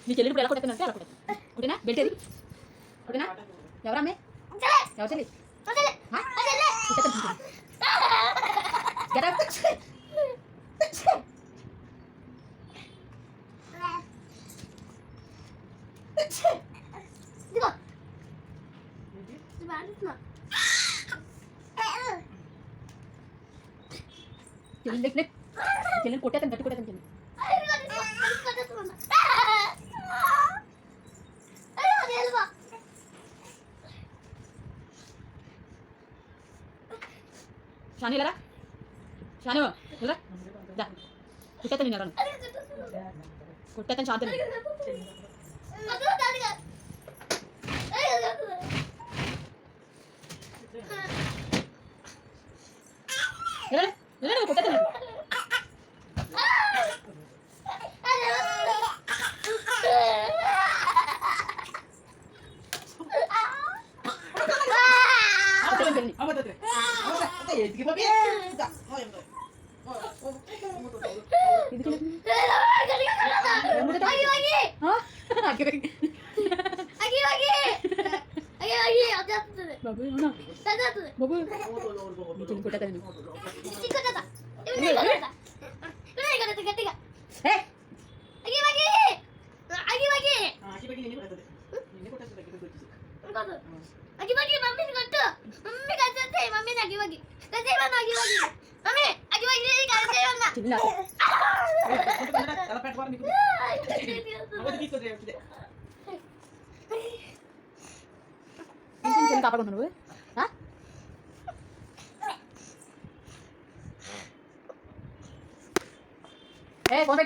నీ చెల్లి ఇప్పుడు ఎలా కొట్టేస్తానంటే అలా కొట్టేస్తాను. ఓకేనా? బెల్ట్ ఏది? ఓకేనా? ఎవరమ్మే? ఎవరు చెల్లి? Get up. చెల్లి కొట్టేస్తాను, గట్టి కొట్టేస్తాను చెల్లి. షాను ఇలా షాను ఇలా కొట్టేస్తాను నేను కొట్టేస్తాను శాంతి కొట్టేస్తాను. బాబు కొట్టేస్తాను. కాపాడుకున్నా నువ్వు ఫోన్